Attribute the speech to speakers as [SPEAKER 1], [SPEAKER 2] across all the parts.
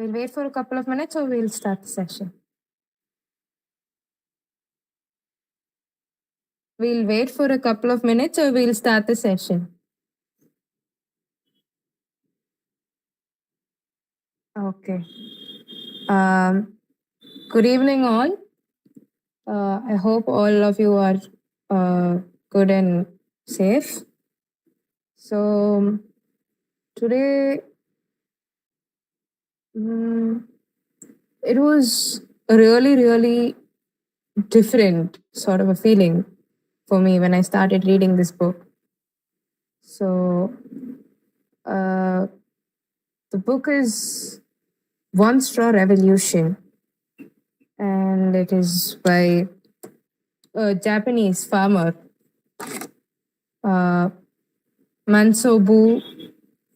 [SPEAKER 1] We'll wait for a couple of minutes or we'll start the session. We'll wait for a couple of minutes or we'll start the session. Okay. Good evening, all. I hope all of you are good and safe. So, today, it was a really, really different sort of a feeling for me when I started reading this book. So, the book is One Straw Revolution, and it is by a Japanese farmer, Mansobu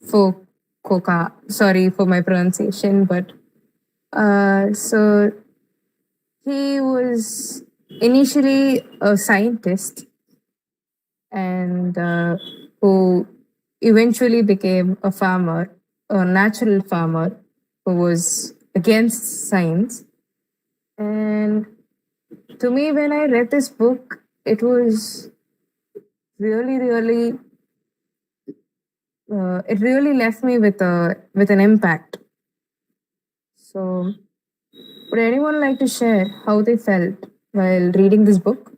[SPEAKER 1] Fukuoka. Sorry for my pronunciation, but so he was initially a scientist and who eventually became a farmer, a natural farmer who was against science. And to me, when I read this book, it was really, really, it really left me with an impact. So, would anyone like to share how they felt while reading this book?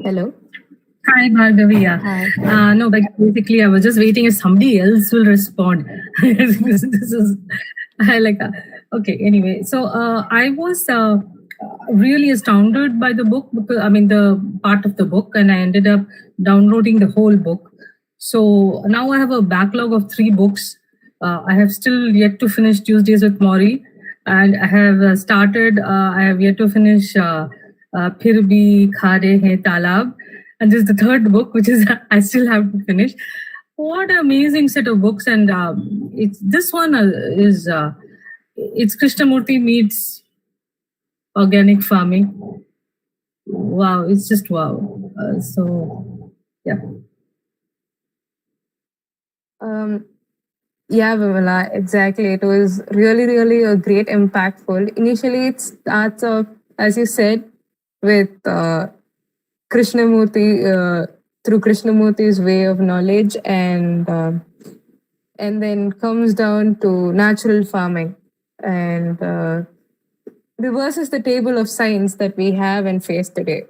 [SPEAKER 1] Hello.
[SPEAKER 2] Hi, Bhargavi. Yeah.
[SPEAKER 1] Hi.
[SPEAKER 2] No, but basically, I was just waiting if somebody else will respond. this is, I like, okay, anyway. So I was really astounded by the book, because I mean, the part of the book, and I ended up downloading the whole book. So now I have a backlog of 3 books. I have still yet to finish Tuesdays with Maury, and I have I have yet to finish Phir Bhi Khare Hain Talab. And this is the 3rd book, which is I still have to finish. What an amazing set of books! And it's this one is it's Krishnamurti meets organic farming. Wow, it's just wow. So yeah.
[SPEAKER 1] Yeah, Vimala, exactly. It was really, really a great impactful. Initially, it starts off, as you said, with Krishnamurti, through Krishnamurti's way of knowledge, and then comes down to natural farming and reverses the table of science that we have and face today.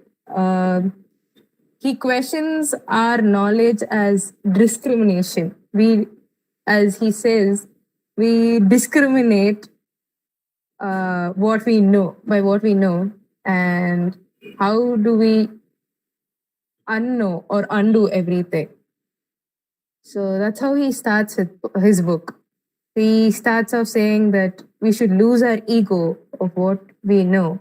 [SPEAKER 1] He questions our knowledge as discrimination. As he says, we discriminate what we know by what we know, and how do we unknow or undo everything. So that's how he starts his book. He starts off saying that we should lose our ego of what we know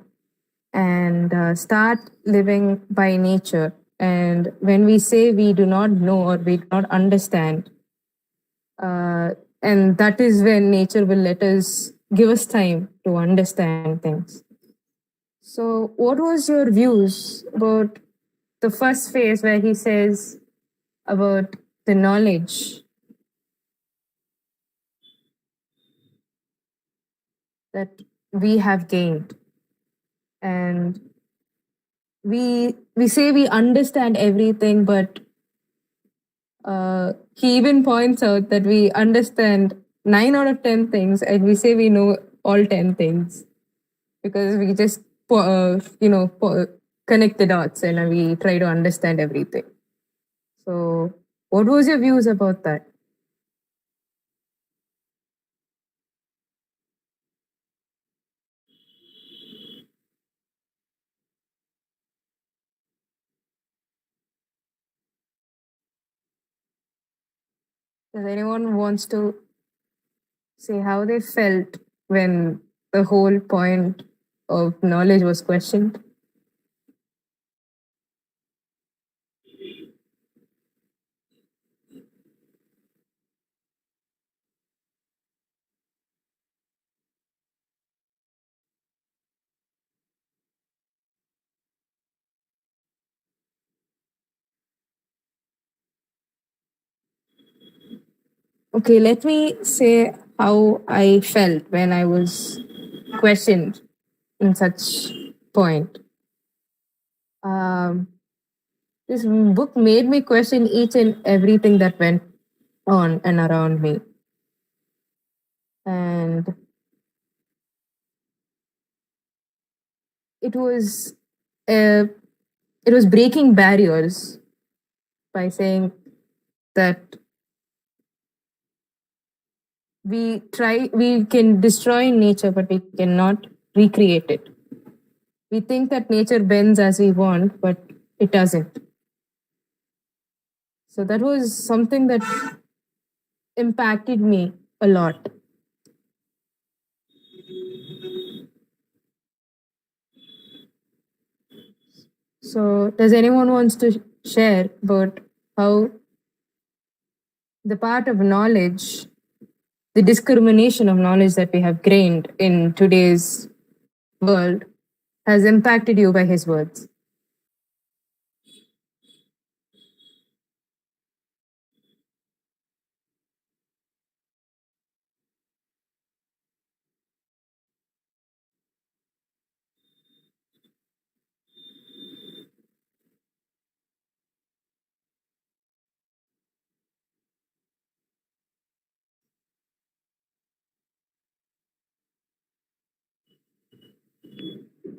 [SPEAKER 1] and start living by nature. And when we say we do not know or we do not understand, and that is when nature will give us time to understand things. So, what was your views about the first phase where he says about the knowledge that we have gained, and we say we understand everything, but he even points out that we understand 9 out of 10 things, and we say we know all 10 things because we just connect the dots and we try to understand everything. So, what was your views about that? Does anyone wants to say how they felt when the whole point of knowledge was questioned? Okay, let me say how I felt when I was questioned in such point. Um, this book made me question each and everything that went on and around me. And it was uh, it was breaking barriers by saying that we can destroy nature, but we cannot recreate it. We think that nature bends as we want, but it doesn't. So that was something that impacted me a lot. So does anyone wants to share about how the part of knowledge, the discrimination of knowledge that we have gained in today's world has impacted you by his words?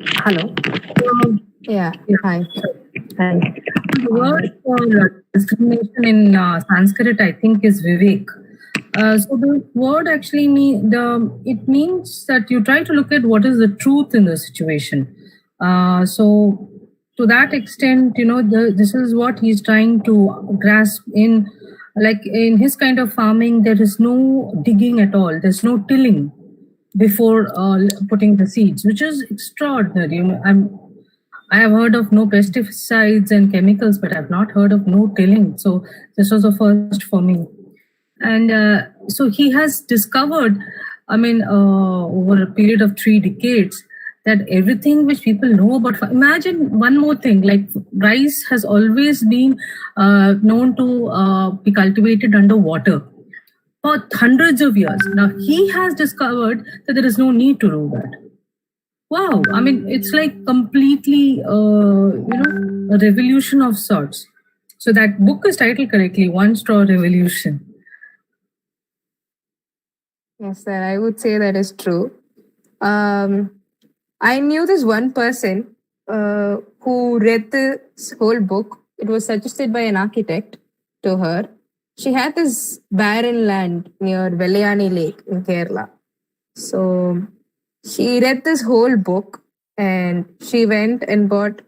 [SPEAKER 2] Hello.
[SPEAKER 1] Yeah. Hi.
[SPEAKER 2] Hi. The word for discrimination in Sanskrit, I think, is Vivek. So the word actually it means that you try to look at what is the truth in the situation. So to that extent, this is what he's trying to grasp in. Like in his kind of farming, there is no digging at all. There's no tilling before putting the seeds, which is extraordinary. I have heard of no pesticides and chemicals, but I've not heard of no tilling. So this was a first for me. And so he has discovered, over a period of 3 decades, that everything which people know about. Imagine one more thing, like rice has always been known to be cultivated under water for hundreds of years. Now he has discovered that there is no need to do that. Wow, I mean, it's like completely, a revolution of sorts. So that book is titled correctly, One Straw Revolution.
[SPEAKER 1] Yes, sir. I would say that is true. I knew this one person who read this whole book. It was suggested by an architect to her. She had this barren land near Velayani Lake in Kerala. So she read this whole book and she went and bought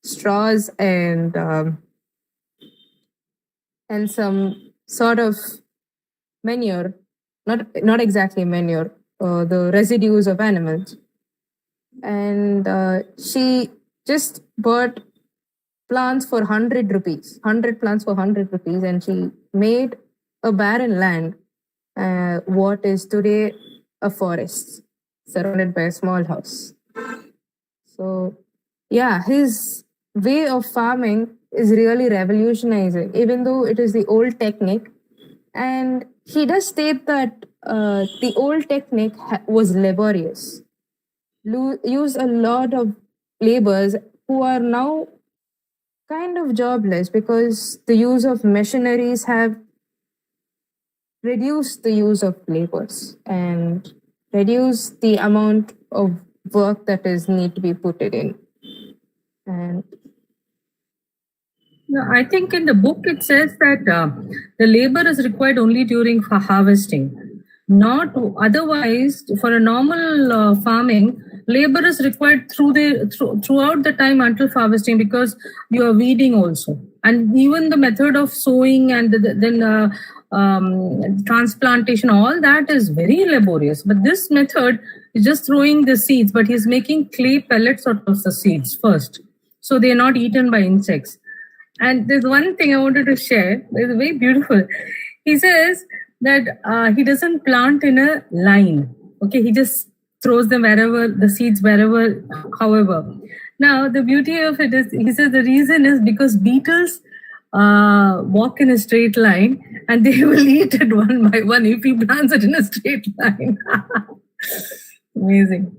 [SPEAKER 1] straws and some sort of manure, not exactly manure, the residues of animals, and she just bought plants for 100 rupees, 100 plants for 100 rupees, and she made a barren land what is today a forest surrounded by a small house. So yeah, his way of farming is really revolutionizing, even though it is the old technique. And he does state that the old technique was laborious, use a lot of laborers who are now kind of jobless because the use of machineries have reduced the use of laborers and reduced the amount of work that is need to be put it in. And
[SPEAKER 2] No, I think in the book it says that the labor is required only during harvesting, not otherwise. For a normal farming, labor is required throughout the time until harvesting, because you are weeding also, and even the method of sowing and then transplantation, all that is very laborious. But this method is just throwing the seeds, but he's making clay pellets out of the seeds first, so they're not eaten by insects. And there's one thing I wanted to share. It's very beautiful. He says that he doesn't plant in a line. Okay, he just throws them wherever, the seeds wherever, however. Now the beauty of it is, he says the reason is because beetles walk in a straight line and they will eat it one by one if he plants it in a straight line. Amazing.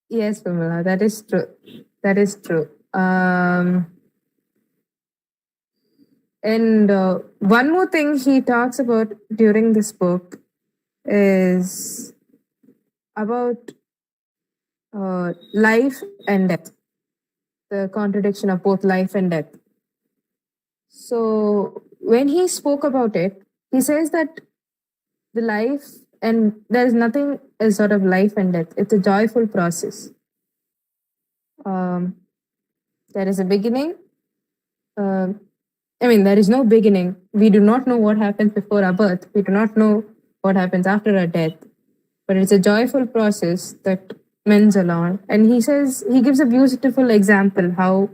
[SPEAKER 1] Yes, Pamela, that is true. That is true. And one more thing he talks about during this book is about life and death, the contradiction of both life and death. So when he spoke about it, he says that the life, and there's nothing as sort of life and death. It's a joyful process. There is a beginning. There is no beginning. We do not know what happens before our birth. We do not know what happens after our death. But it's a joyful process that mends along. And he says, he gives a beautiful example how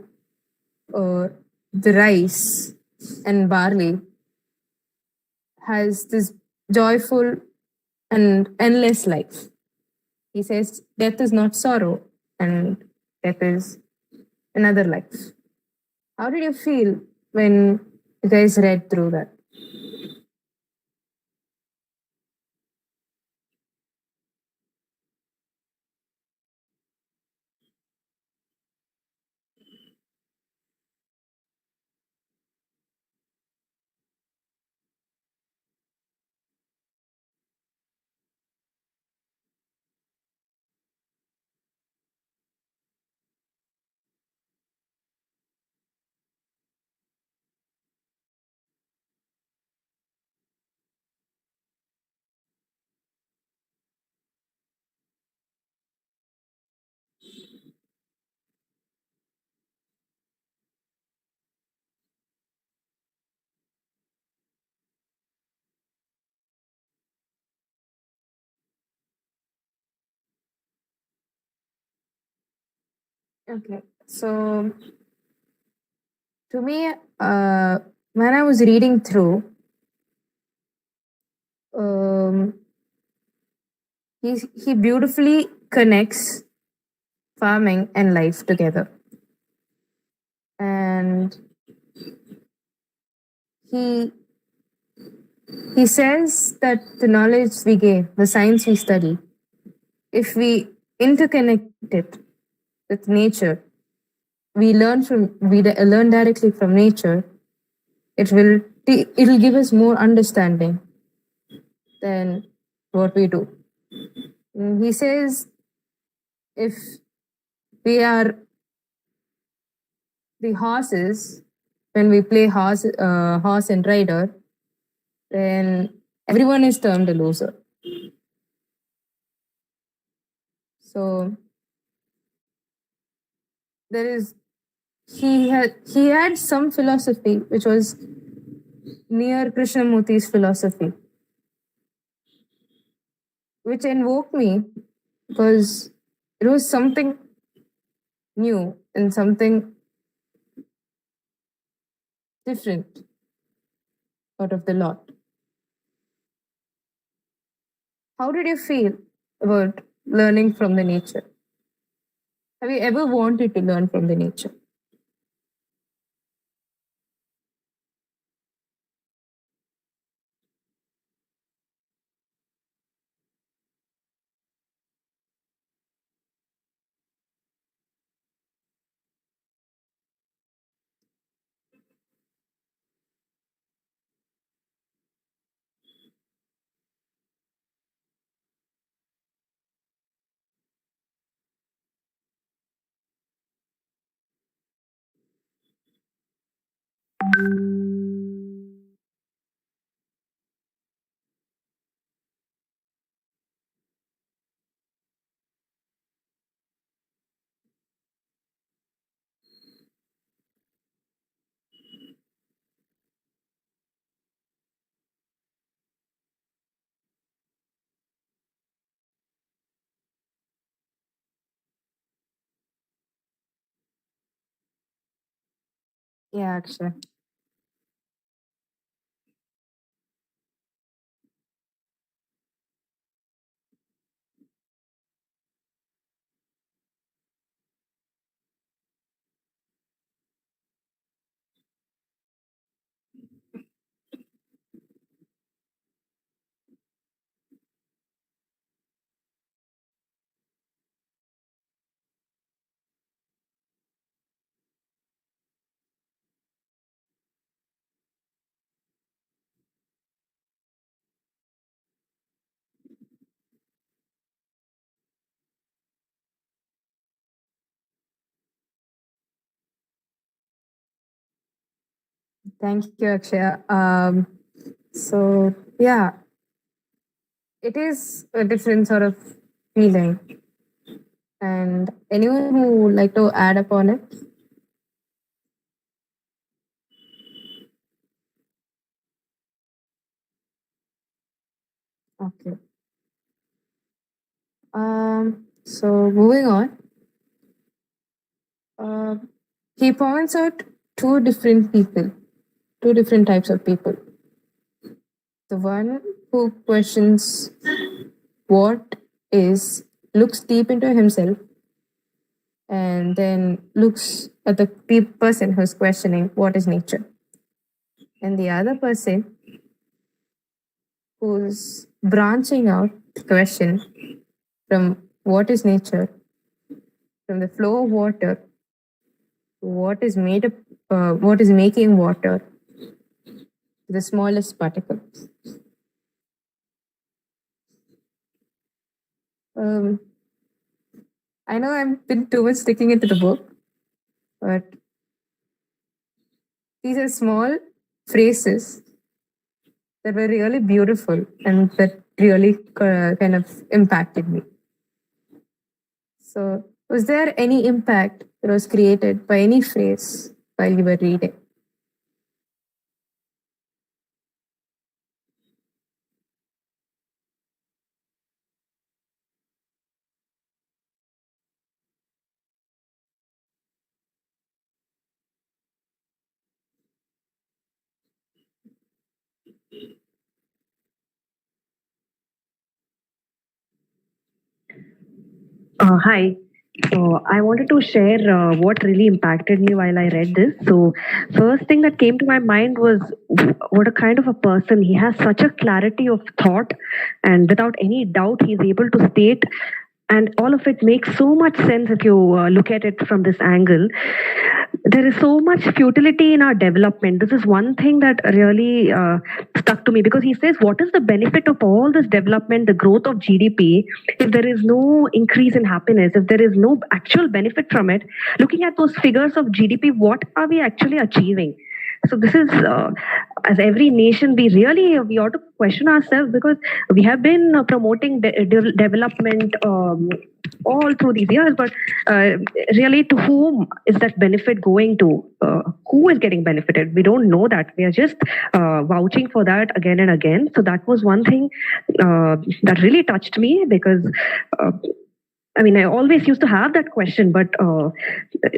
[SPEAKER 1] the rice and barley has this joyful and endless life. He says, death is not sorrow, and death is another life. How did you feel when you guys read through that? Okay, so to me, when I was reading through, um, he beautifully connects farming and life together, and he he says that the knowledge we gain, the science we study, if we interconnect it with nature, we learn directly from nature. It'll give us more understanding than what we do. He says if we are the horses, when we play horse and rider, then everyone is termed a loser. So there is he had some philosophy which was near Krishnamurti's philosophy, which invoked me because it was something new and something different out of the lot. How did you feel about learning from the nature? Have you ever wanted to learn from the nature? Yeah, Akshay. Thank you, Akshay. So yeah, it is a different sort of feeling. And anyone who would like to add upon it? Okay. So moving on, uh, he points out two different people, two different types of people. The one who questions what is, looks deep into himself, and then looks at the person who's questioning what is nature. And the other person who's branching out the question from what is nature, from the flow of water, what is made up, what is making water, the smallest particle. Um, I know I've been too much sticking into the book, but these are small phrases that were really beautiful and that really kind of impacted me. So, was there any impact that was created by any phrase while you were reading?
[SPEAKER 3] Hi. So I wanted to share what really impacted me while I read this. So first thing that came to my mind was what a kind of a person. He has such a clarity of thought, and without any doubt, he's able to state, and all of it makes so much sense if you look at it from this angle. There is so much futility in our development. This is one thing that really stuck to me, because he says, what is the benefit of all this development, the growth of GDP, if there is no increase in happiness, if there is no actual benefit from it? Looking at those figures of GDP, what are we actually achieving? So this is, as every nation, we ought to question ourselves, because we have been promoting development all through these years, but really, to whom is that benefit going to? Who is getting benefited? We don't know that. We are just vouching for that again and again. So that was one thing that really touched me, because I mean, I always used to have that question, but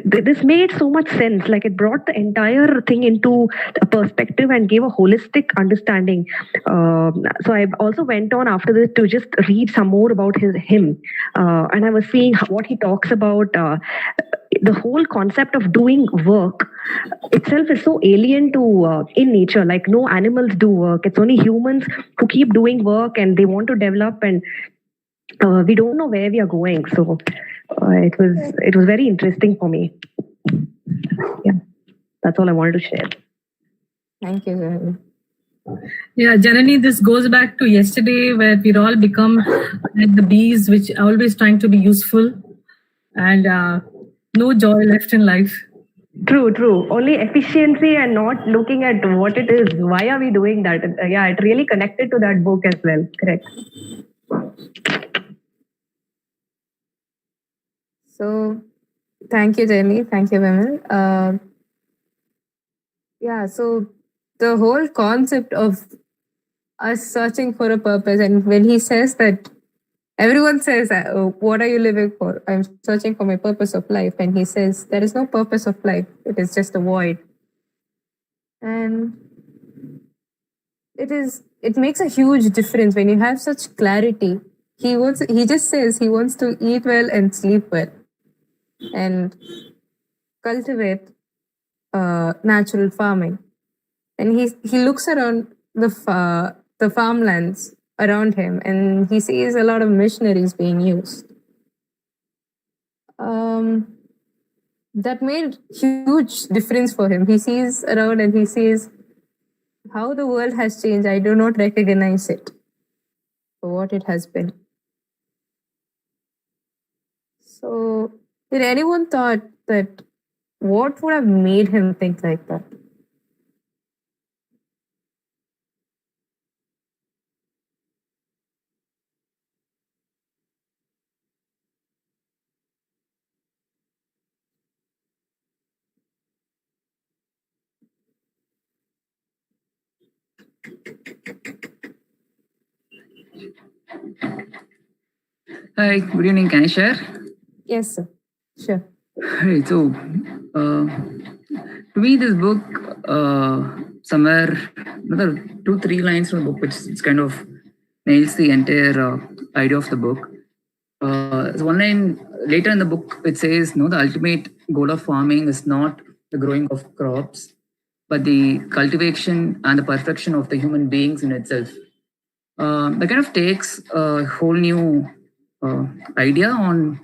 [SPEAKER 3] this made so much sense. Like, it brought the entire thing into a perspective and gave a holistic understanding. So I also went on after this to just read some more about him, and I was seeing what he talks about. The whole concept of doing work itself is so alien to in nature. Like, no animals do work. It's only humans who keep doing work, and they want to develop, and we don't know where we are going. So it was very interesting for me. Yeah, that's all I wanted to share.
[SPEAKER 1] Thank you, Janani.
[SPEAKER 2] Yeah, Janani, this goes back to yesterday where we'd all become like the bees, which are always trying to be useful, and no joy left in life.
[SPEAKER 3] True. Only efficiency and not looking at what it is. Why are we doing that? Yeah, it really connected to that book as well. Correct.
[SPEAKER 1] So, thank you, Jenny. Thank you, Vimal. Yeah, so the whole concept of us searching for a purpose, and when he says that, everyone says, what are you living for? I'm searching for my purpose of life. And he says, there is no purpose of life, it is just a void. And it makes a huge difference when you have such clarity. He just says he wants to eat well and sleep well and cultivate natural farming. And he looks around the farmlands around him, and he sees a lot of machineries being used. That made huge difference for him. He sees around and he sees how the world has changed. I do not recognize it for what it has been. So, did anyone thought that what would have made him think like that?
[SPEAKER 4] Hi, good evening. Can I share?
[SPEAKER 1] Yes, sir. Sure.
[SPEAKER 4] Right. So, to me, this book, somewhere, another 2-3 lines from the book, which it's kind of nails the entire idea of the book. There's one line later in the book which says, "No, the ultimate goal of farming is not the growing of crops, but the cultivation and the perfection of the human beings in itself." That kind of takes a whole new idea on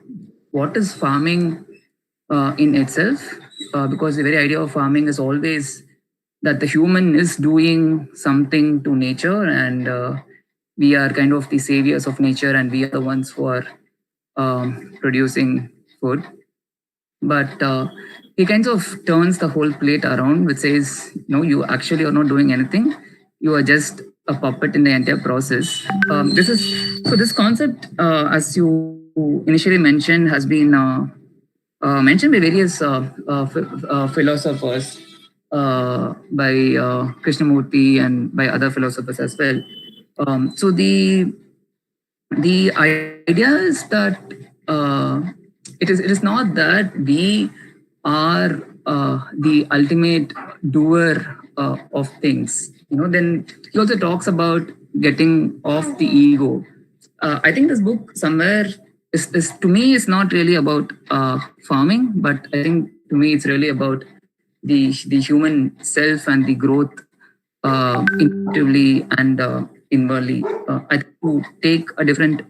[SPEAKER 4] what is farming in itself, because the very idea of farming is always that the human is doing something to nature, and we are kind of the saviors of nature, and we are the ones who are producing food. But he kind of turns the whole plate around, which says, no, you actually are not doing anything. You are just a puppet in the entire process. This concept, as you initially mentioned, has been mentioned by various philosophers, by Krishnamurti and by other philosophers as well. So the idea is that it is not that we are the ultimate doer of things. Then he also talks about getting off the ego. I think this book somewhere is to me is not really about farming, but I think to me it's really about the human self and the growth intuitively and inwardly. I think to take a different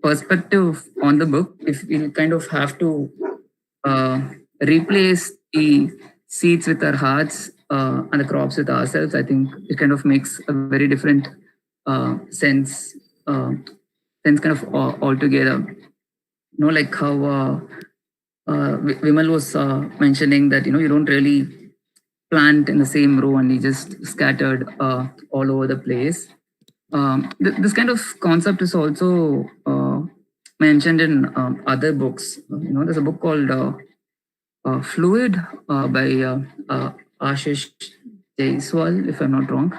[SPEAKER 4] perspective on the book, if we kind of have to replace the seeds with our hearts and the crops with ourselves, I think it kind of makes a very different sense kind of altogether. Like how Vimal was mentioning that you don't really plant in the same row and you just scattered all over the place. This kind of concept is also mentioned in other books. There's a book called Fluid by Ashish Jaiswal, if I'm not wrong.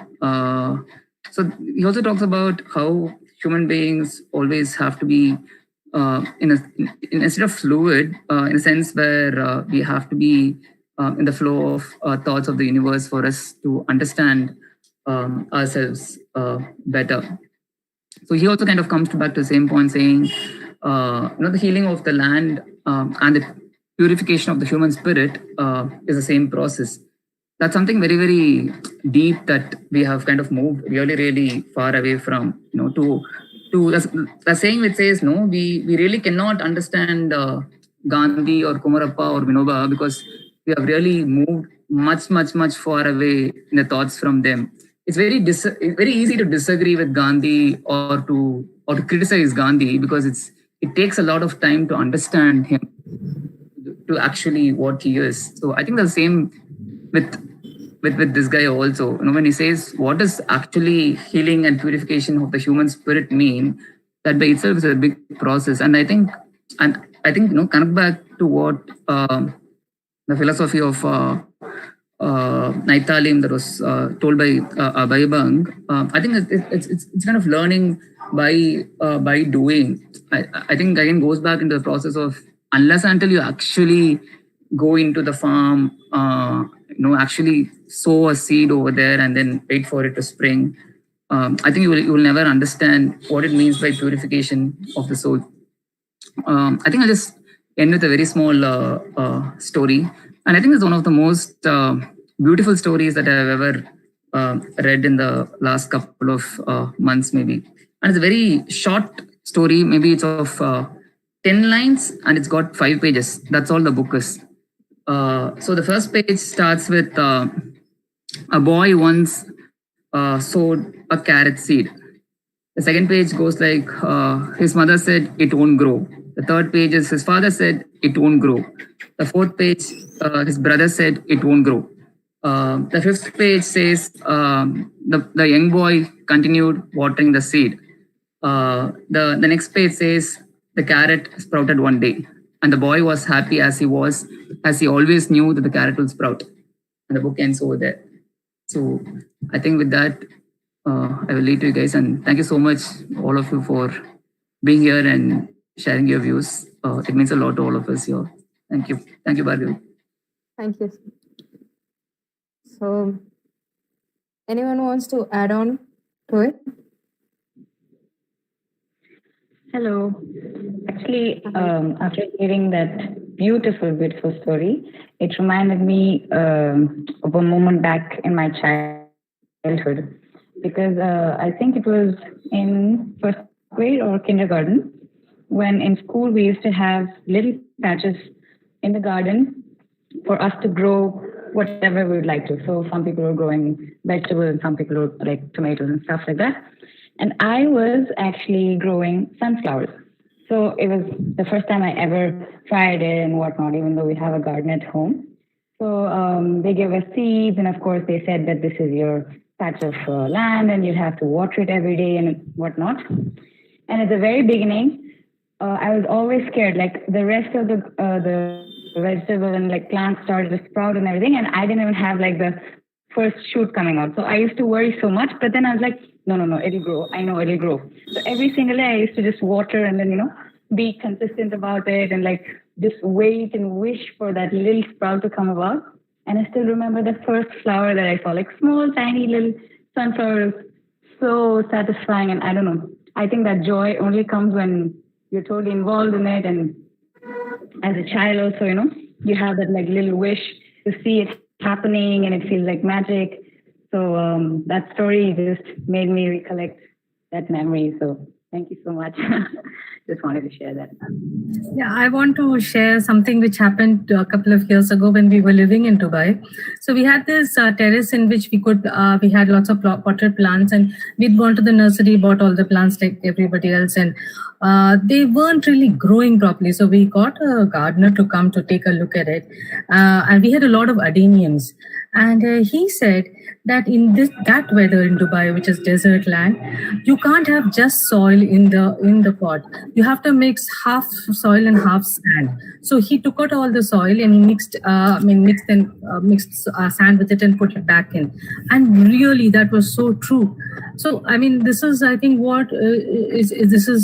[SPEAKER 4] So he also talks about how human beings always have to be instead of fluid, in a sense where we have to be in the flow of thoughts of the universe for us to understand ourselves better. So he also kind of comes back to the same point, saying, the healing of the land and the purification of the human spirit is the same process. That's something very, very deep that we have kind of moved really, really far away from. To the saying which says, no, we really cannot understand Gandhi or Kumarappa or Vinoba because we have really moved much, much, much far away in the thoughts from them. It's very easy to disagree with Gandhi or to criticize Gandhi because it takes a lot of time to understand him to actually what he is. So I think the same with this guy also. When he says what does actually healing and purification of the human spirit mean, that by itself is a big process. And I think connect back to what the philosophy of Naitalim that was told by Abhaibang. I think it's kind of learning by doing. I think again goes back into the process of unless until you actually go into the farm, actually sow a seed over there and then wait for it to spring. I think you will never understand what it means by purification of the soul. I think I'll just end with a very small story. And I think it's one of the most beautiful stories that I've ever read in the last couple of months, maybe. And it's a very short story. Maybe it's of 10 lines and it's got 5 pages. That's all the book is. So the first page starts with a boy once sowed a carrot seed. The second page goes like his mother said it won't grow. The third page is his father said it won't grow. The fourth page, his brother said it won't grow. The fifth page says the young boy continued watering the seed. The next page says the carrot sprouted one day, and the boy was happy as he always knew that the carrot will sprout. And the book ends over there. So I think with that, I will leave to you guys, and thank you so much, all of you, for being here and sharing your views. It means a lot to all of us here. Thank you, Bhargavi.
[SPEAKER 1] Thank you. So, anyone wants to add on to it?
[SPEAKER 5] Hello. Actually, after hearing that beautiful story, it reminded me of a moment back in my childhood. Because I think it was in first grade or kindergarten, when in school we used to have little patches in the garden for us to grow whatever we would like to. So some people were growing vegetables and some people were like tomatoes and stuff like that. And I was actually growing sunflowers. So it was the first time I ever tried it and whatnot, even though we have a garden at home. So they gave us seeds, and of course they said that this is your patch of land and you have to water it every day and whatnot. And at the very beginning, I was always scared, like the rest of the vegetable and like plants started to sprout and everything, and I didn't even have like the first shoot coming out. So I used to worry so much, but then I was like, no, it'll grow. I know it'll grow. So every single day I used to just water and then, be consistent about it and like just wait and wish for that little sprout to come about. And I still remember the first flower that I saw, like small, tiny little sunflowers, so satisfying. And I don't know, I think that joy only comes when you're totally involved in it. And as a child also, you have that like little wish to see it happening and it feels like magic. So that story just made me recollect that memory. So thank you so much. Just wanted to share that.
[SPEAKER 2] Yeah, I want to share something which happened a couple of years ago when we were living in Dubai. So we had this terrace in which we had lots of potted plants, and we'd gone to the nursery, bought all the plants like everybody else, and they weren't really growing properly. So we got a gardener to come to take a look at it, and we had a lot of adeniums. And he said that in that weather in Dubai, which is desert land, you can't have just soil in the pot. You have to mix half soil and half sand. So he took out all the soil and he mixed sand with it and put it back in. And really, that was so true. So I mean, this is, I think, what is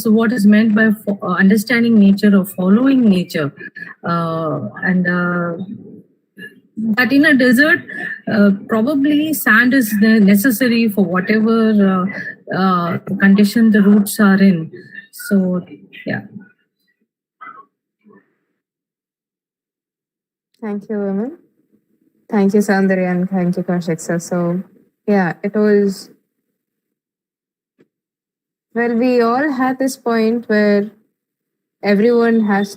[SPEAKER 2] what is meant by understanding nature or following nature, But in a desert, probably sand is necessary for whatever condition the roots are in. So, yeah.
[SPEAKER 1] Thank you, women. Thank you, Sandhya, and thank you, Kaushik sir. So, yeah, it was. Well, we all had this point where everyone has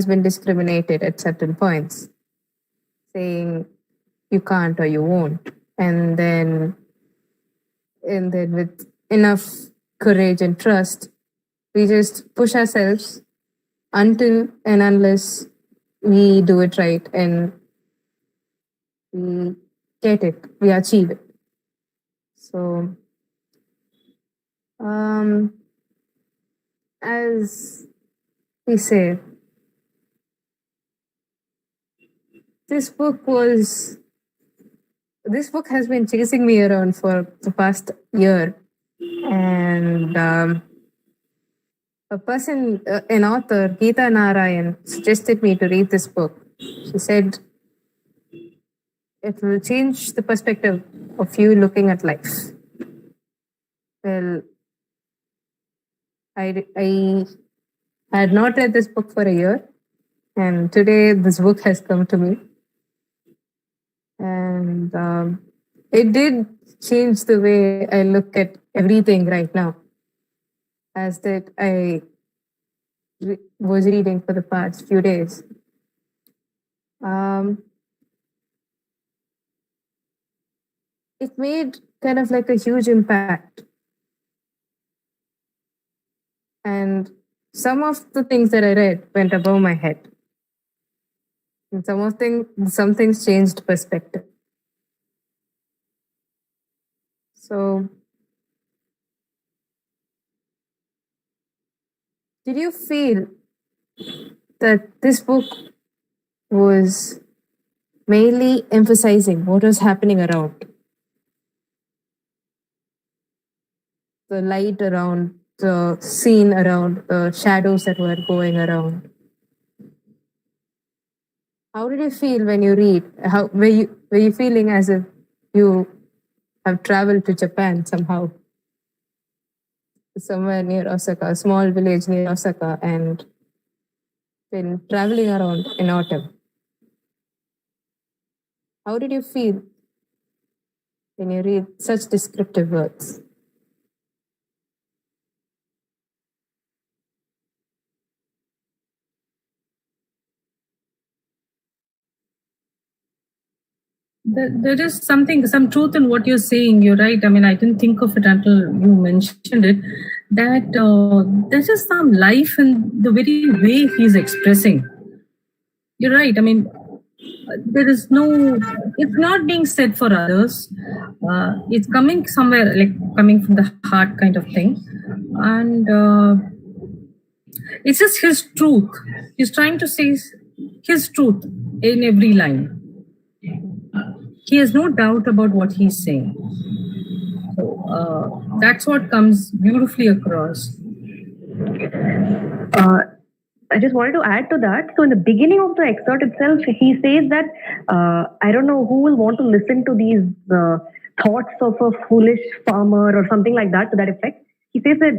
[SPEAKER 1] been discriminated at certain points, saying you can't or you won't. And then with enough courage and trust, we just push ourselves until and unless we do it right and we get it, we achieve it. So, as we say, this book has been chasing me around for the past year, and an author, Geeta Narayan, suggested me to read this book. She said it will change the perspective of you looking at life. Well, I had not read this book for a year, and today this book has come to me. And it did change the way I look at everything right now, as that I was reading for the past few days. It made kind of like a huge impact. And some of the things that I read went above my head. And some things changed perspective. So, did you feel that this book was mainly emphasizing what was happening around? The light around, the scene around, the shadows that were going around. How did you feel when you read? How were you feeling as if you have traveled to Japan somehow? Somewhere near Osaka, a small village near Osaka, and been traveling around in autumn. How did you feel when you read such descriptive words?
[SPEAKER 2] There is some truth in what you're saying. You're right. I mean, I didn't think of it until you mentioned it. That there's just some life in the very way he's expressing. You're right. I mean, there is no. It's not being said for others. It's coming somewhere, like coming from the heart, kind of thing, and it's just his truth. He's trying to say his truth in every line. He has no doubt about what he's saying. So that's what comes beautifully across.
[SPEAKER 3] I just wanted to add to that. So in the beginning of the excerpt itself, he says that I don't know who will want to listen to these thoughts of a foolish farmer or something like that, to that effect. He says that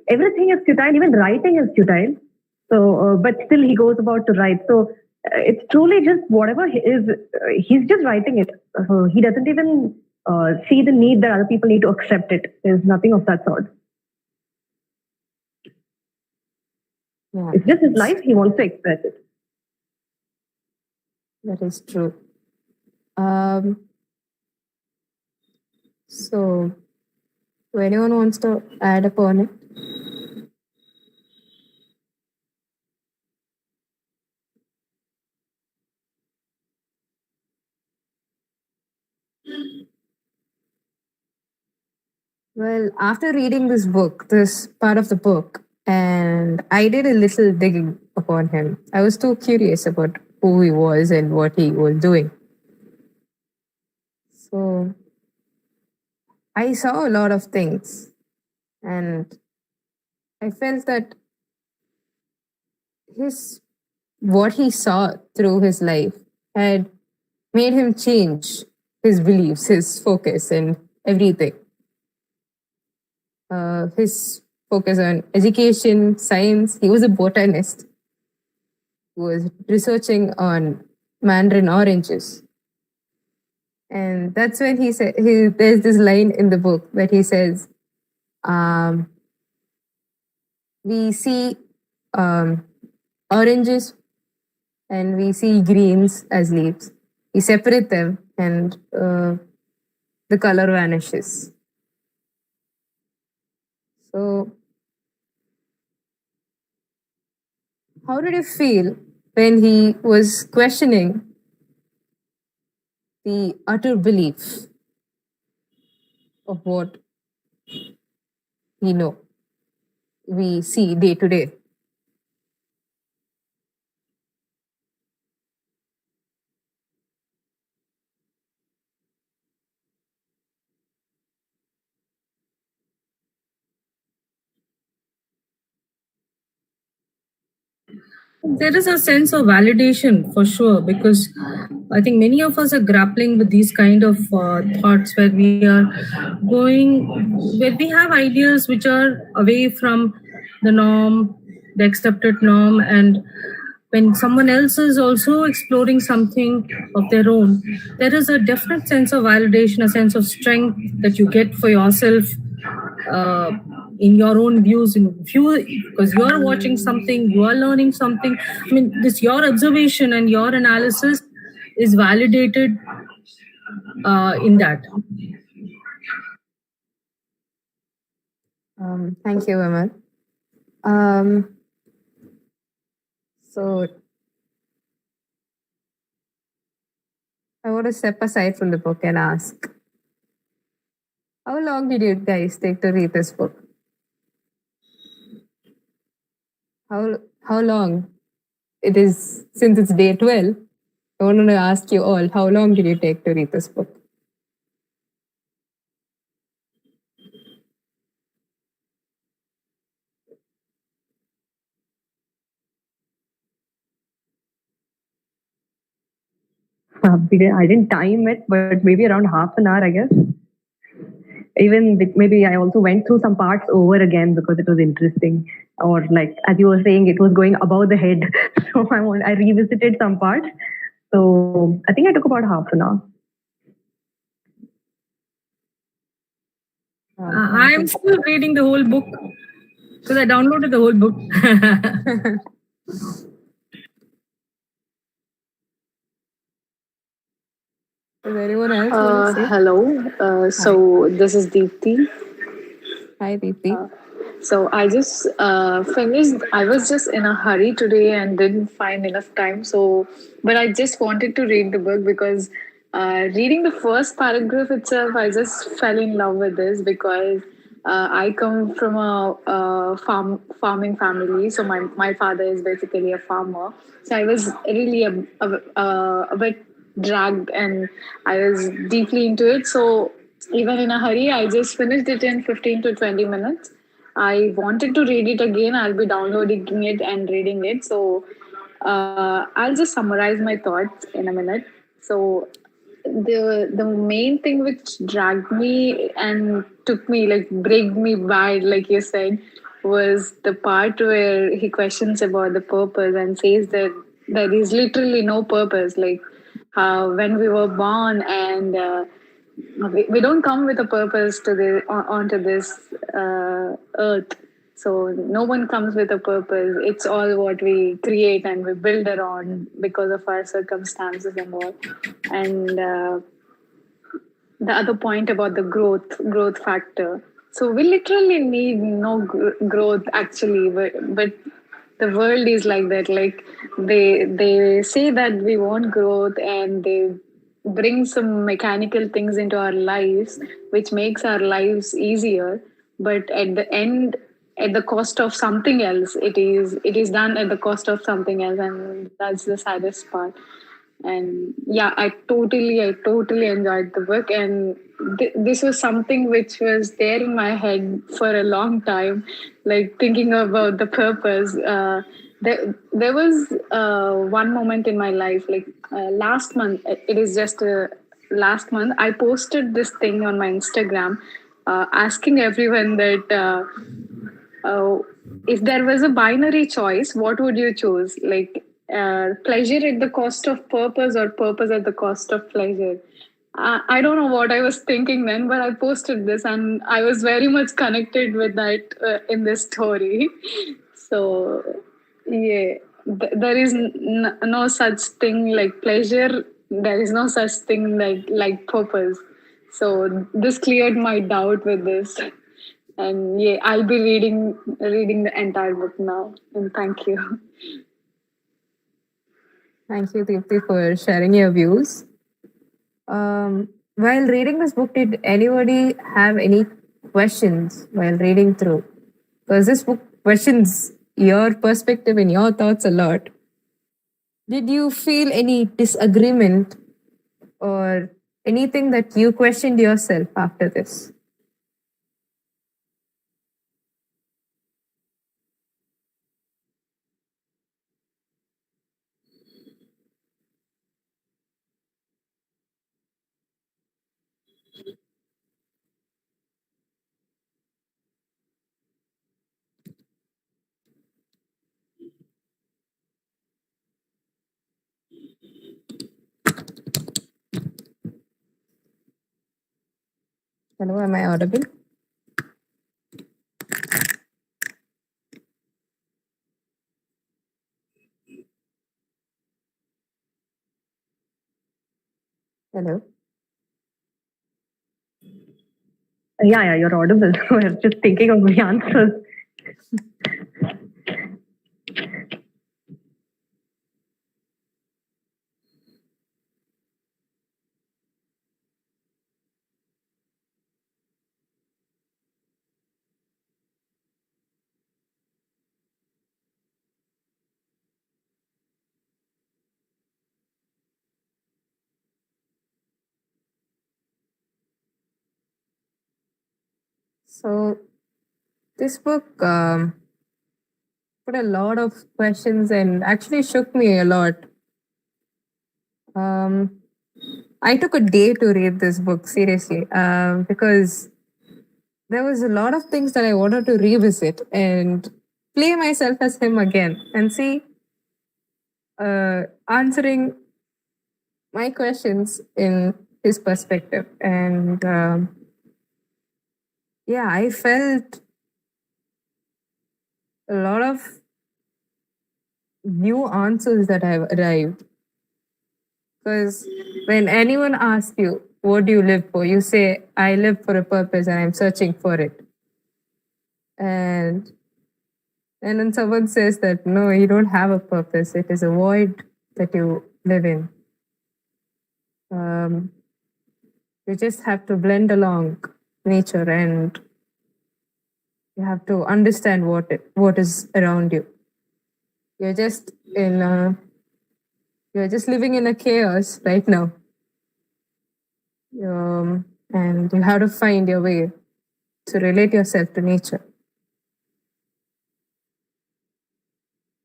[SPEAKER 3] everything is futile, even writing is futile. So, but still he goes about to write. So it's truly just whatever he is, he's just writing it. He doesn't even see the need that other people need to accept it. There's nothing of that sort.
[SPEAKER 1] Yeah,
[SPEAKER 3] it's just his life. He wants to express it.
[SPEAKER 1] That is true. So, if anyone wants to add upon it? Well, after reading this part of the book, and I did a little digging upon him. I was too curious about who he was and what he was doing. So I saw a lot of things, and I felt that what he saw through his life had made him change his beliefs, his focus, and everything. His focus on education, science. He was a botanist who was researching on mandarin oranges. And that's when he said, there's this line in the book that he says, we see oranges and we see greens as leaves. We separate them and the color vanishes. So, how did you feel when he was questioning the utter belief of what we see day to day?
[SPEAKER 2] There is a sense of validation for sure, because I think many of us are grappling with these kind of thoughts where we are going, where we have ideas which are away from the norm, the accepted norm, and when someone else is also exploring something of their own, there is a definite sense of validation, a sense of strength that you get for yourself uh, in your own views, because you are watching something, you are learning something. I mean, this your observation and your analysis is validated in that.
[SPEAKER 1] Thank you, Amal. So I want to step aside from the book and ask, how long did you guys take to read this book? How long? It is, since it's day 12, I want to ask you all, how long did you take to read this book?
[SPEAKER 3] I didn't time it, but maybe around half an hour, I guess. Even maybe I also went through some parts over again because it was interesting, or like as you were saying, it was going above the head. So I revisited some parts. So I think I took about half an hour.
[SPEAKER 2] I'm still reading the whole book because I downloaded the whole book.
[SPEAKER 1] Is there anyone else want to say?
[SPEAKER 6] Hello. So this is Deepthi.
[SPEAKER 1] Hi, Deepthi.
[SPEAKER 6] So I just finished. I was just in a hurry today and didn't find enough time. But I just wanted to read the book because reading the first paragraph itself, I just fell in love with this, because I come from a farming family. So my father is basically a farmer. So I was really a bit dragged, and I was deeply into it. So even in a hurry, I just finished it in 15 to 20 minutes. I wanted to read it again. I'll be downloading it and reading it. So I'll just summarize my thoughts in a minute. So the main thing which dragged me and took me, like, break me bad, like you said, was the part where he questions about the purpose and says that there is literally no purpose. Like when we were born, and we don't come with a purpose to onto this earth. So no one comes with a purpose. It's all what we create and we build around because of our circumstances and all. And the other point about the growth factor. So we literally need no growth actually, but the world is like that. Like they say that we want growth, and they bring some mechanical things into our lives which makes our lives easier, but at the end, at the cost of something else. It is done at the cost of something else, and that's the saddest part. And yeah, I totally enjoyed the book, and this was something which was there in my head for a long time, like thinking about the purpose. There was one moment in my life, like last month. It is just last month I posted this thing on my Instagram, asking everyone that if there was a binary choice, what would you choose? Like pleasure at the cost of purpose, or purpose at the cost of pleasure? I don't know what I was thinking then, but I posted this, and I was very much connected with that in this story. So, yeah, there is no such thing like pleasure. There is no such thing like purpose. So this cleared my doubt with this. And yeah, I'll be reading the entire book now. And thank you.
[SPEAKER 1] Thank you, Deepthi, for sharing your views. While reading this book, did anybody have any questions while reading through? Because this book questions your perspective and your thoughts a lot. Did you feel any disagreement or anything that you questioned yourself after this? Hello, am I audible? Hello.
[SPEAKER 3] Yeah, you're audible. I was just thinking of the answers.
[SPEAKER 1] So this book put a lot of questions and actually shook me a lot. I took a day to read this book seriously because there was a lot of things that I wanted to revisit and play myself as him again and see answering my questions in his perspective. And yeah, I felt a lot of new answers that have arrived. Because when anyone asks you, what do you live for? You say, I live for a purpose and I'm searching for it. And then someone says that, no, you don't have a purpose. It is a void that you live in. You just have to blend along nature and you have to understand what is around you. You're just you're just living in a chaos right now. And you have to find your way to relate yourself to nature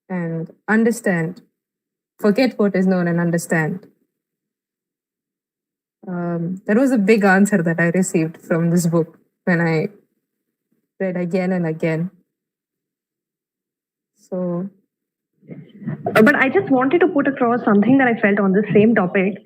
[SPEAKER 1] and understand. Forget what is known and understand. That was a big answer that I received from this book when I read again and again. So,
[SPEAKER 3] But I just wanted to put across something that I felt on the same topic.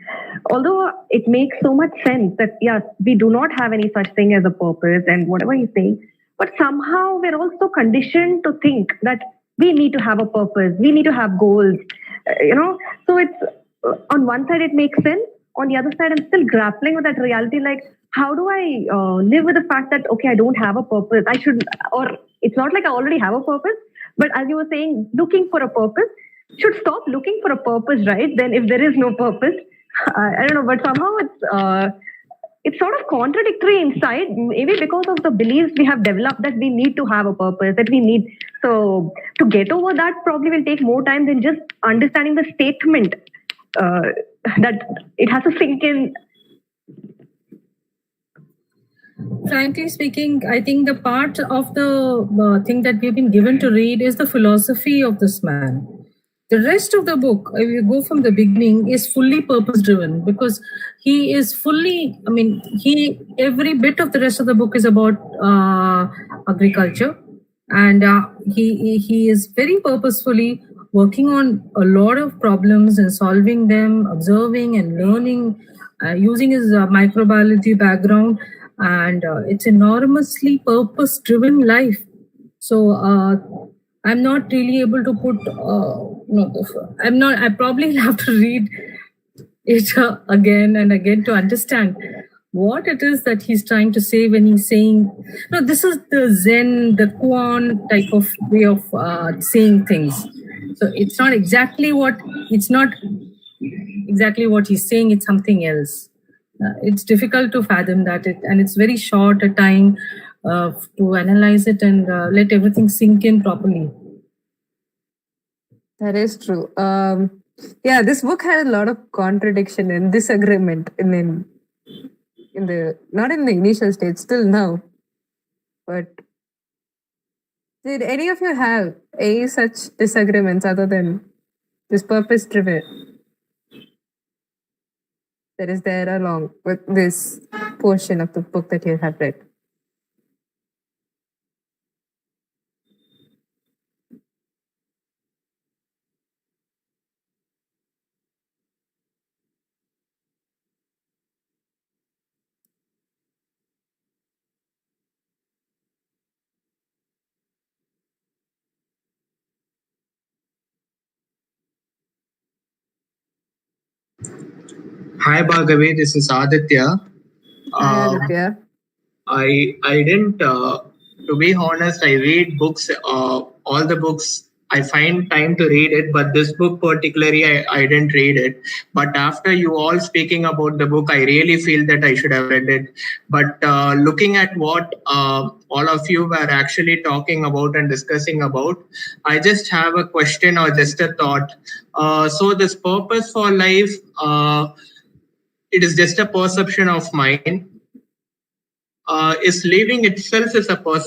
[SPEAKER 3] Although it makes so much sense that, yeah, we do not have any such thing as a purpose and whatever he's saying, but somehow we're also conditioned to think that we need to have a purpose, we need to have goals, So it's on one side, it makes sense. On the other side, I'm still grappling with that reality. Like, how do I live with the fact that, okay, I don't have a purpose? I should, or it's not like I already have a purpose, but as you were saying, looking for a purpose should stop looking for a purpose, right? Then if there is no purpose, I don't know, but somehow it's sort of contradictory inside, maybe because of the beliefs we have developed that we need to have a purpose, that we need. So to get over that probably will take more time than just understanding the statement that it has to sink in.
[SPEAKER 2] Frankly speaking, I think the part of the thing that we've been given to read is the philosophy of this man. The rest of the book, if you go from the beginning, is fully purpose driven because he is fully, every bit of the rest of the book is about agriculture. And he is very purposefully working on a lot of problems and solving them, observing and learning, using his microbiology background. And it's enormously purpose driven life. So I'm not really able to put I probably have to read it again and again to understand what it is that he's trying to say when he's saying, no, this is the Zen, the Kuan type of way of saying things. So it's not exactly what he's saying, it's something else. It's difficult to fathom that, and it's very short a time to analyze it and let everything sink in properly.
[SPEAKER 1] that is true. Yeah, this book had a lot of contradiction and disagreement in the not in the initial stage, still now. But did any of you have any such disagreements other than this purpose driven that is there along with this portion of the book that you have read?
[SPEAKER 7] Hi Bhargavi, this is Aditya.
[SPEAKER 1] Hi, Aditya.
[SPEAKER 7] I didn't, to be honest, I read books, all the books. I find time to read it, but this book particularly, I didn't read it. But after you all speaking about the book, I really feel that I should have read it. But looking at what all of you were actually talking about and discussing about, I just have a question or just a thought. So this purpose for life, it is just a perception of mine. Is living itself is a purpose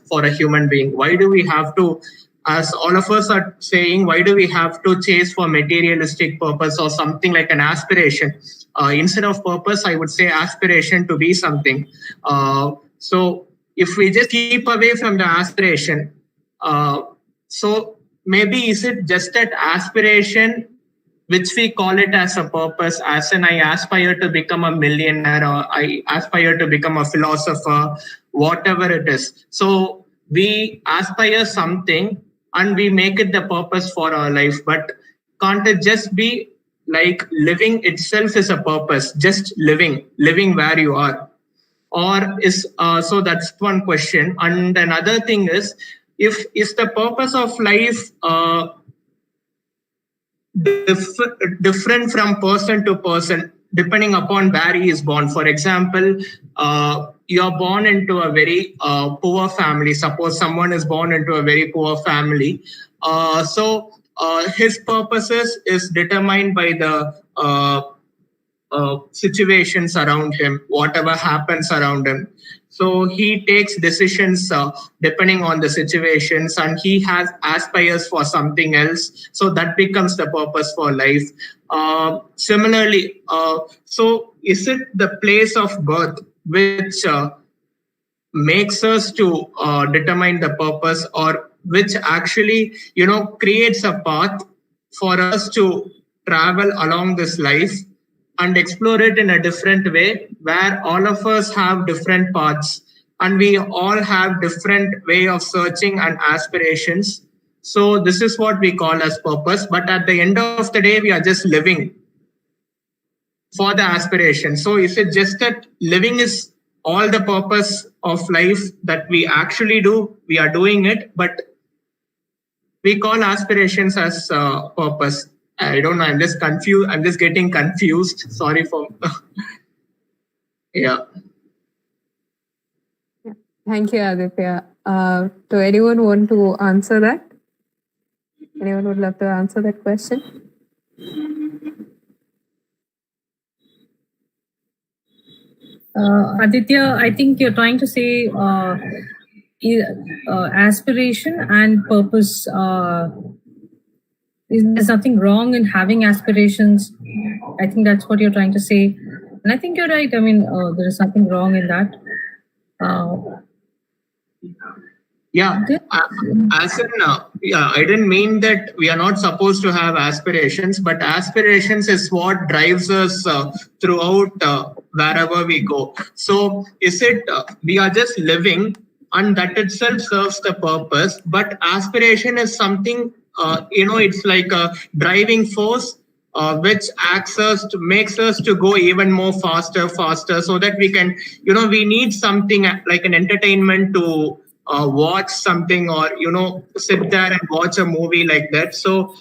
[SPEAKER 7] for a human being. Why do we have to, as all of us are saying, why do we have to chase for materialistic purpose or something like an aspiration? Instead of purpose, I would say aspiration to be something. So if we just keep away from the aspiration, so maybe is it just that aspiration which we call it as a purpose, as in I aspire to become a millionaire or I aspire to become a philosopher, whatever it is. So we aspire something and we make it the purpose for our life. But can't it just be like living itself is a purpose, just living where you are? Or is so that's one question. And another thing is the purpose of life different from person to person depending upon where he is born. For example, you're born into a very poor family. Suppose someone is born into a very poor family. So his purposes is determined by the situations around him, whatever happens around him. So he takes decisions depending on the situations, and he has aspires for something else. So that becomes the purpose for life. Similarly, so is it the place of birth which makes us to determine the purpose, or which actually creates a path for us to travel along this life and explore it in a different way, where all of us have different paths and we all have different way of searching and aspirations. So this is what we call as purpose, but at the end of the day we are just living for the aspiration. So is it just that living is all the purpose of life that we actually do? We are doing it, but we call aspirations as purpose. I don't know. I'm just confused. I'm just getting confused. Sorry for. Yeah.
[SPEAKER 1] Thank you, Aditya. Do anyone want to answer that? Anyone would love to answer that question?
[SPEAKER 2] Aditya, I think you're trying to say aspiration and purpose. There's nothing wrong in having aspirations. I think that's what you're trying to say. And I think you're right. I mean, there is nothing wrong in that.
[SPEAKER 7] Yeah, as in, I didn't mean that we are not supposed to have aspirations, but aspirations is what drives us throughout wherever we go. So, is it we are just living, and that itself serves the purpose, but aspiration is something, it's like a driving force which makes us to go even more faster, so that we can, we need something like an entertainment to watch something, or sit there and watch a movie like that. So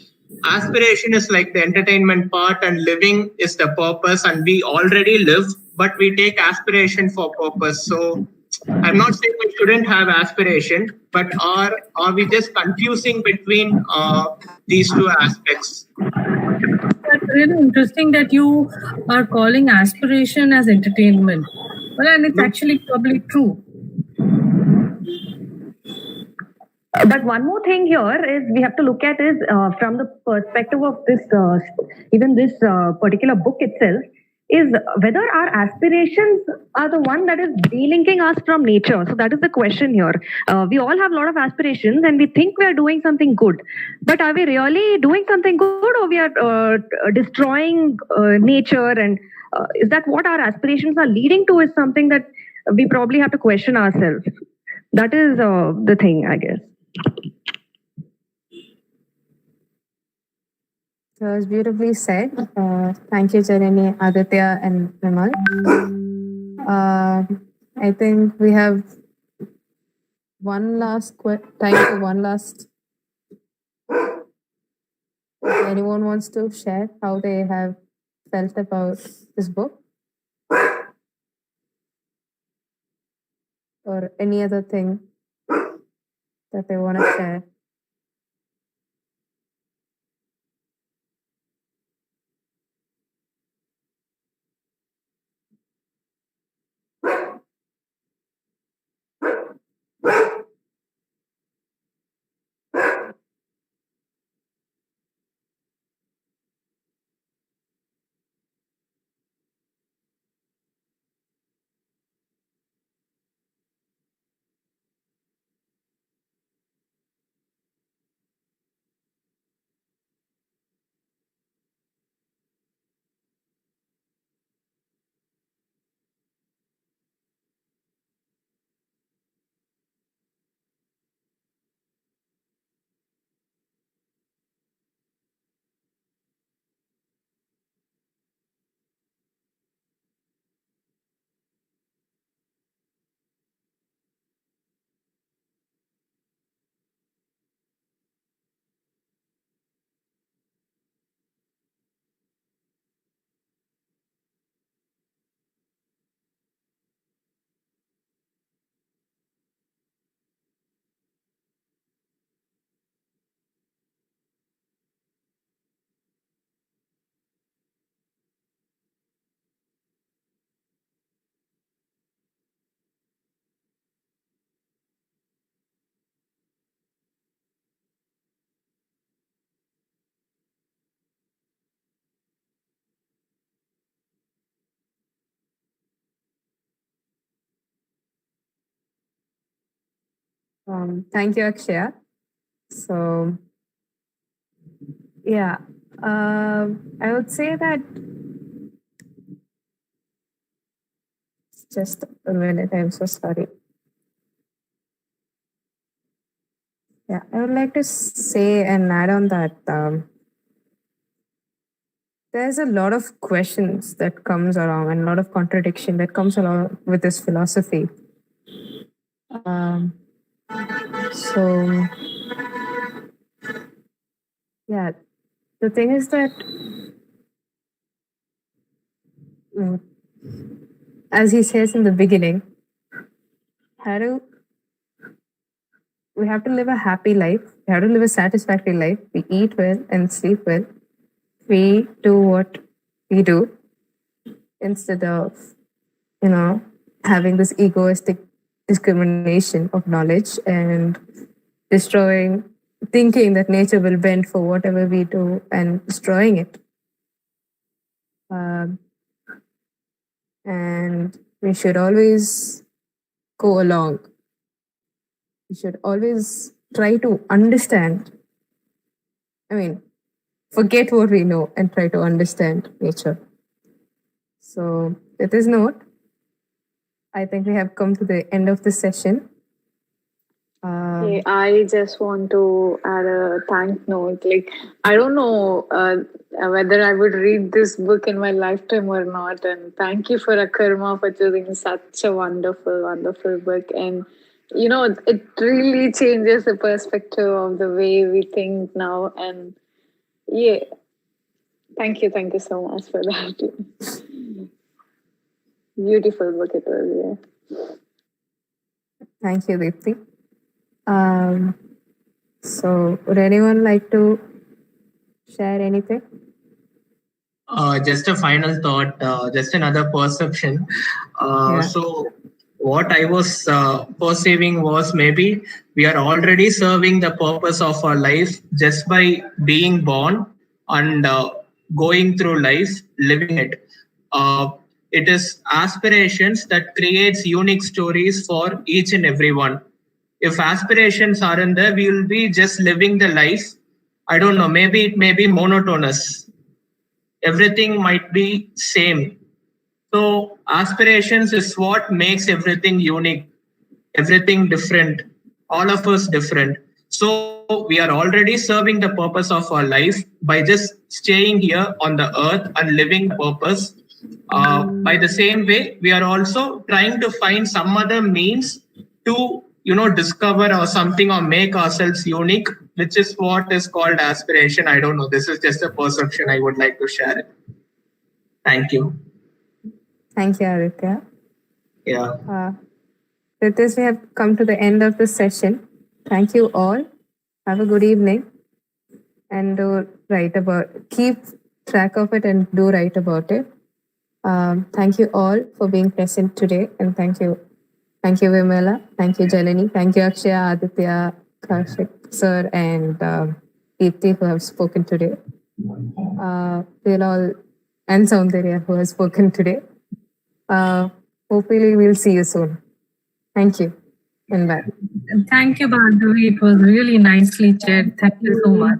[SPEAKER 7] aspiration is like the entertainment part and living is the purpose, and we already live, but we take aspiration for purpose. So I'm not saying we shouldn't have aspiration, but are we just confusing between these two aspects?
[SPEAKER 2] That's really interesting that you are calling aspiration as entertainment. Well, and it's actually probably true.
[SPEAKER 3] But one more thing here is we have to look at is from the perspective of this, even this particular book itself, is whether our aspirations are the one that is delinking us from nature. So that is the question here. We all have a lot of aspirations and we think we are doing something good. But are we really doing something good, or we are destroying nature? And is that what our aspirations are leading to, is something that we probably have to question ourselves. That is the thing, I guess.
[SPEAKER 1] That was beautifully said. Thank you, Janani, Aditya, and Vimal. I think we have one last time for one last. If anyone wants to share how they have felt about this book or any other thing that they want to share. Thank you, Akshaya. So, yeah, I would say that just a minute. I'm so sorry. Yeah, I would like to say and add on that there's a lot of questions that comes along and a lot of contradiction that comes along with this philosophy. Um, so, yeah, the thing is that, as he says in the beginning, we have to live a happy life. We have to live a satisfactory life. We eat well and sleep well. We do what we do instead of, having this egoistic discrimination of knowledge and destroying, thinking that nature will bend for whatever we do and destroying it. And we should always go along. We should always try to understand. Forget what we know and try to understand nature. So, with this note, I think we have come to the end of the session.
[SPEAKER 6] I just want to add a thank note. I don't know whether I would read this book in my lifetime or not. And thank you for Akarma for choosing such a wonderful, wonderful book. And it really changes the perspective of the way we think now. And yeah, thank you so much for that. Beautiful book it was. Yeah.
[SPEAKER 1] Thank you, Deepthi. So, would anyone like to share anything?
[SPEAKER 7] Just a final thought, just another perception. So, what I was perceiving was maybe we are already serving the purpose of our life just by being born and going through life, living it. It is aspirations that creates unique stories for each and everyone. If aspirations aren't there, we will be just living the life. I don't know, maybe it may be monotonous. Everything might be same. So aspirations is what makes everything unique, everything different, all of us different. So we are already serving the purpose of our life by just staying here on the earth and living purpose. By the same way, we are also trying to find some other means to discover or something or make ourselves unique, which is what is called aspiration. I don't know. This is just a perception I would like to share it. Thank you.
[SPEAKER 1] Thank you, Aditya.
[SPEAKER 7] Yeah.
[SPEAKER 1] With this, we have come to the end of this session. Thank you all. Have a good evening. And keep track of it and do write about it. Thank you all for being present today. And thank you, Vimala. Thank you, Jalini. Thank you, Akshaya, Aditya, Kaushik, sir, and Deepthi, who have spoken today. And Soundarya, who has spoken today. Hopefully, we'll see you soon. Thank you. And bye.
[SPEAKER 2] Thank you, Bhargavi. It was really nicely shared. Thank you so much.